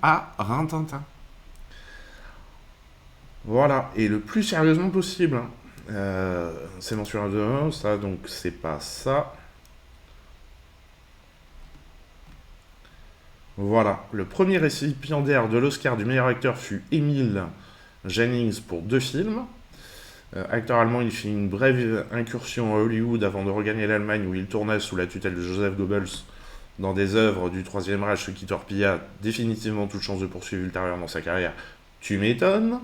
à Rintintin. Voilà, et le plus sérieusement possible, hein. C'est mensuel de ça, donc c'est pas ça. Voilà, le premier récipiendaire de l'Oscar du meilleur acteur fut Emile Jannings pour 2 films. Acteur allemand, il fit une brève incursion à Hollywood avant de regagner l'Allemagne où il tourna sous la tutelle de Joseph Goebbels dans des œuvres du Troisième Reich, ce qui torpilla définitivement toute chance de poursuivre ultérieurement sa carrière. Tu m'étonnes.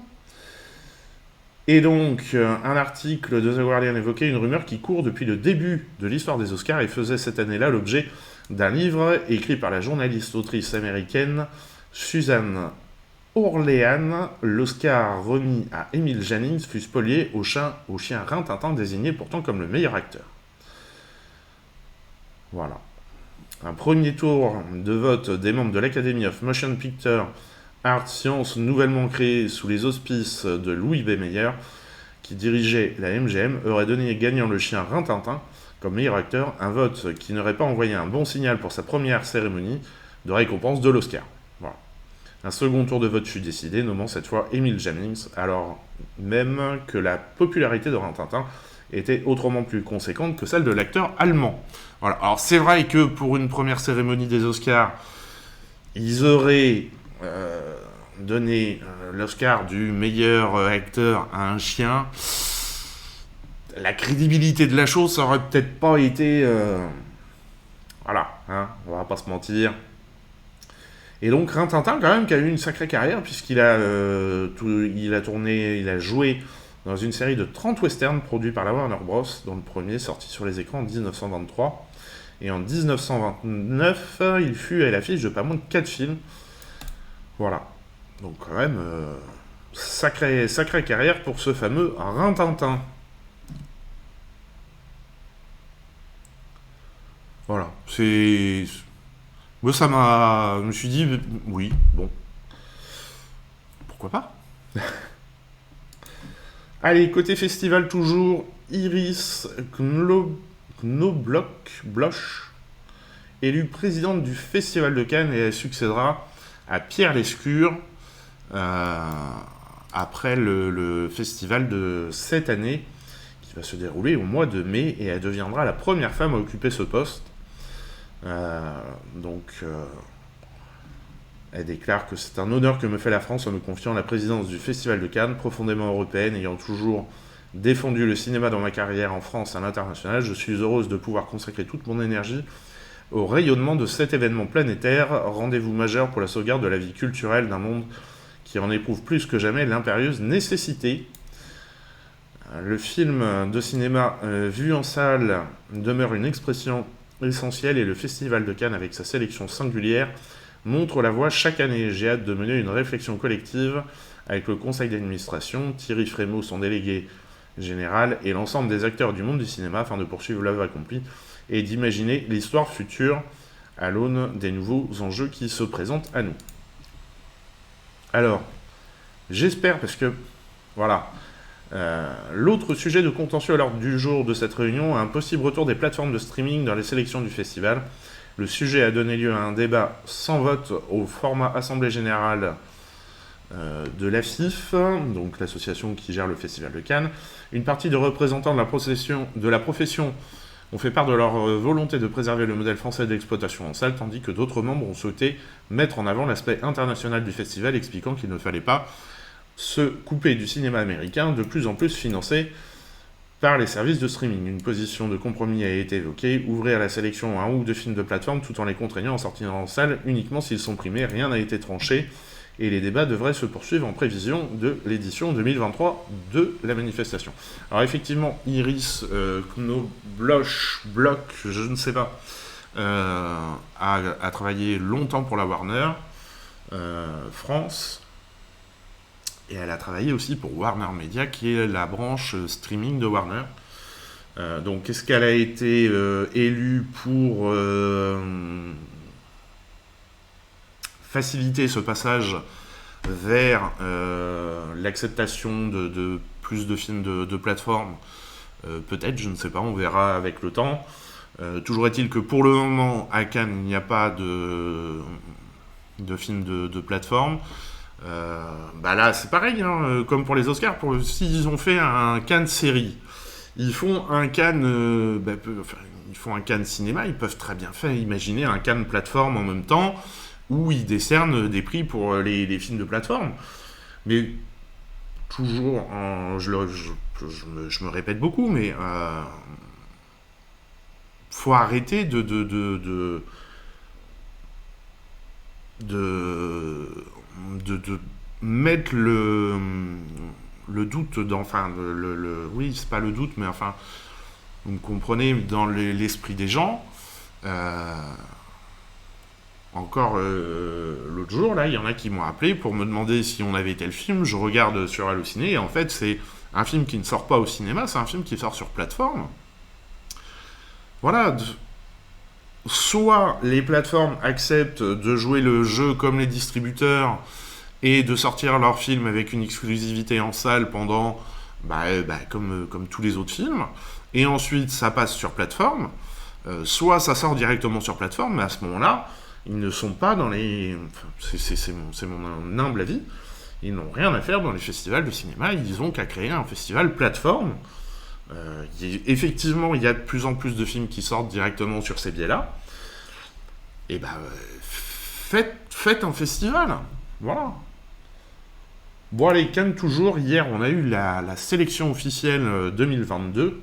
Et donc, un article de The Guardian évoquait une rumeur qui court depuis le début de l'histoire des Oscars et faisait cette année-là l'objet d'un livre écrit par la journaliste-autrice américaine Susan Orlean. L'Oscar remis à Emile Jannings fut spolié au chien Rintintin, désigné pourtant comme le meilleur acteur. Voilà. Un premier tour de vote des membres de l'Academy of Motion Picture Art Science, nouvellement créée sous les auspices de Louis B. Mayer, qui dirigeait la MGM, aurait donné gagnant le chien Rintintin comme meilleur acteur, un vote qui n'aurait pas envoyé un bon signal pour sa première cérémonie de récompense de l'Oscar. Voilà. Un second tour de vote fut décidé, nommant cette fois Emile Jannings, alors même que la popularité de Rintintin était autrement plus conséquente que celle de l'acteur allemand. Voilà. Alors c'est vrai que pour une première cérémonie des Oscars, ils auraient donné l'Oscar du meilleur acteur à un chien. La crédibilité de la chose, ça aurait peut-être pas été... voilà, hein, on va pas se mentir. Et donc Rintintin, quand même, qui a eu une sacrée carrière, puisqu'il a, il a joué dans une série de 30 westerns produits par la Warner Bros., dont le premier sorti sur les écrans en 1923. Et en 1929, il fut à l'affiche de pas moins de 4 films. Voilà. Donc quand même, sacrée carrière pour ce fameux Rintintin. Voilà. C'est... Moi, ça m'a... Je me suis dit, oui, bon, pourquoi pas. Allez, côté festival toujours, Iris Knobloch-Bloch, élue présidente du Festival de Cannes, et elle succédera à Pierre Lescure après le festival de cette année, qui va se dérouler au mois de mai, et elle deviendra la première femme à occuper ce poste. Elle déclare que c'est un honneur que me fait la France en me confiant la présidence du Festival de Cannes, profondément européenne, ayant toujours défendu le cinéma dans ma carrière en France et à l'international. Je suis heureuse de pouvoir consacrer toute mon énergie au rayonnement de cet événement planétaire, rendez-vous majeur pour la sauvegarde de la vie culturelle d'un monde qui en éprouve plus que jamais l'impérieuse nécessité. Le film de cinéma vu en salle demeure une expression essentielle et le Festival de Cannes, avec sa sélection singulière, montre la voie chaque année. J'ai hâte de mener une réflexion collective avec le conseil d'administration, Thierry Frémaux, son délégué général, et l'ensemble des acteurs du monde du cinéma afin de poursuivre l'œuvre accomplie et d'imaginer l'histoire future à l'aune des nouveaux enjeux qui se présentent à nous. Alors, j'espère, parce que, voilà, l'autre sujet de contentieux à l'ordre du jour de cette réunion, un possible retour des plateformes de streaming dans les sélections du festival. Le sujet a donné lieu à un débat sans vote au format Assemblée Générale de l'AFIF, donc l'association qui gère le Festival de Cannes. Une partie de représentants de la profession ont fait part de leur volonté de préserver le modèle français d'exploitation en salle, tandis que d'autres membres ont souhaité mettre en avant l'aspect international du festival, expliquant qu'il ne fallait pas se couper du cinéma américain, de plus en plus financé par les services de streaming. Une position de compromis a été évoquée, ouvrir la sélection à un ou deux films de plateforme tout en les contraignant en sortie en salle uniquement s'ils sont primés. Rien n'a été tranché et les débats devraient se poursuivre en prévision de l'édition 2023 de la manifestation. Alors effectivement, Iris Knobloch, je ne sais pas, a travaillé longtemps pour la Warner France, et elle a travaillé aussi pour Warner Media, qui est la branche streaming de Warner. Donc, est-ce qu'elle a été élue pour faciliter ce passage vers l'acceptation de plus de films de plateforme? Peut-être, je ne sais pas, on verra avec le temps. Toujours est-il que pour le moment, à Cannes, il n'y a pas de de films de plateforme. Là, c'est pareil, hein, comme pour les Oscars, s'ils ont fait un Cannes série, ils font un Cannes, ils font un Cannes cinéma, ils peuvent très bien imaginer un Cannes plateforme en même temps, où ils décernent des prix pour les films de plateforme. Mais toujours, je me répète beaucoup, mais faut arrêter de mettre le doute dans, enfin, oui, c'est pas le doute, mais enfin, vous me comprenez, dans l'esprit des gens. Encore l'autre jour, là, il y en a qui m'ont appelé pour me demander si on avait tel film. Je regarde sur Allociné, et en fait, c'est un film qui ne sort pas au cinéma, c'est un film qui sort sur plateforme. Voilà. Soit les plateformes acceptent de jouer le jeu comme les distributeurs et de sortir leur film avec une exclusivité en salle pendant, comme tous les autres films, et ensuite ça passe sur plateforme, soit ça sort directement sur plateforme, mais à ce moment-là, ils ne sont pas dans les... c'est mon humble avis, ils n'ont rien à faire dans les festivals de cinéma, ils ont qu'à créer un festival plateforme. Effectivement, il y a de plus en plus de films qui sortent directement sur ces biais-là. Et faites un festival. Voilà. Bon, allez, Cannes toujours. Hier, on a eu la sélection officielle 2022.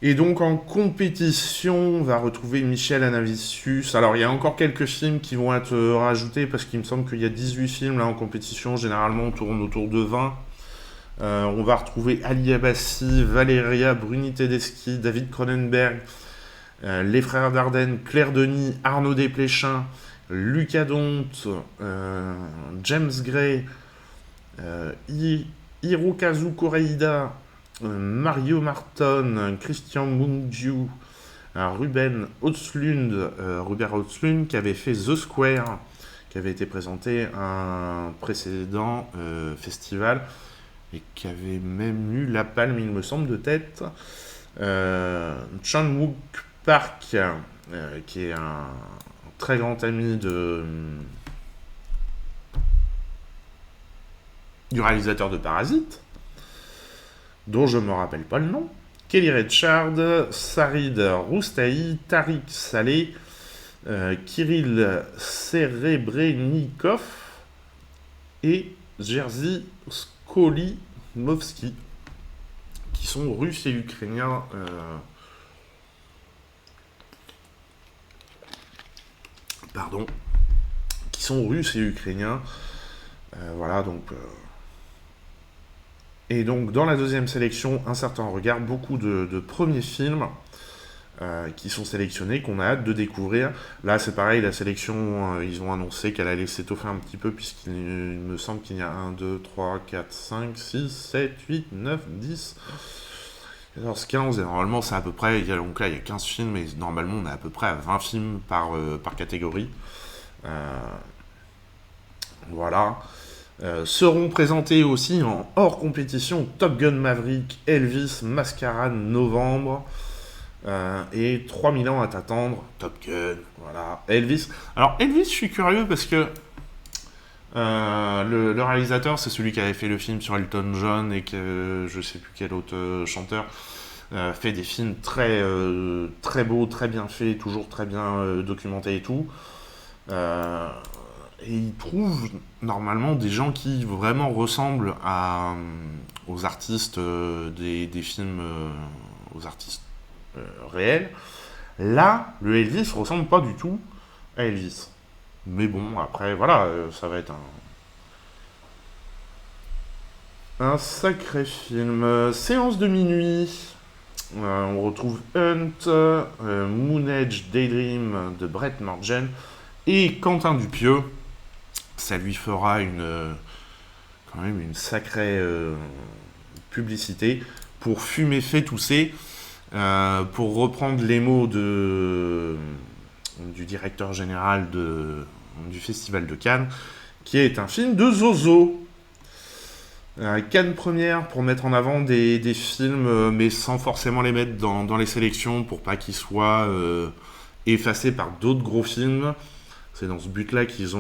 Et donc, en compétition, on va retrouver Michel Hanavicius. Alors, il y a encore quelques films qui vont être rajoutés parce qu'il me semble qu'il y a 18 films là en compétition. Généralement, on tourne autour de 20. On va retrouver Ali Abbasi, Valeria Bruni Tedeschi, David Cronenberg, les frères Dardenne, Claire Denis, Arnaud Desplechin, Lucas Dont, James Gray, Hirokazu Koreeda, Mario Marton, Christian Mungiu, Ruben Östlund qui avait fait The Square, qui avait été présenté à un précédent festival et qui avait même eu la palme, il me semble, de tête. Chan-wook Park, qui est un très grand ami du réalisateur de Parasite, dont je ne me rappelle pas le nom. Kelly Richard, Sarid Roustahi, Tariq Saleh, Kirill Serebrennikov et Jerzy Skolimovski, qui sont russes et ukrainiens. Qui sont russes et ukrainiens. Voilà, donc. Et donc, dans la deuxième sélection, un certain regard, beaucoup de premiers films qui sont sélectionnés, qu'on a hâte de découvrir. Là, c'est pareil, la sélection, ils ont annoncé qu'elle allait s'étoffer un petit peu, puisqu'il me semble qu'il y a 1, 2, 3, 4, 5, 6, 7, 8, 9, 10, 14, 15, et normalement, c'est à peu près, donc là, il y a 15 films, et normalement, on est à peu près à 20 films par catégorie. Voilà. Seront présentés aussi en hors compétition Top Gun Maverick, Elvis, Mascarade, novembre, et 3000 ans à t'attendre, Top Gun, voilà, Elvis. Alors Elvis, je suis curieux parce que le réalisateur, c'est celui qui avait fait le film sur Elton John et que je sais plus quel autre chanteur fait des films très très beaux, très bien faits, toujours très bien documentés et tout. Et il trouve normalement des gens qui vraiment ressemblent aux artistes des films, aux artistes réels. Là, le Elvis ressemble pas du tout à Elvis. Mais bon, après, voilà, ça va être un sacré film. Séance de minuit. On retrouve Hunt, Moon Age Daydream de Brett Morgen et Quentin Dupieux. Ça lui fera quand même une sacrée publicité pour fumer fait tousser, pour reprendre les mots du directeur général du Festival de Cannes, qui est un film de Zozo. Cannes première pour mettre en avant des films, mais sans forcément les mettre dans les sélections pour pas qu'ils soient effacés par d'autres gros films. C'est dans ce but-là qu'ils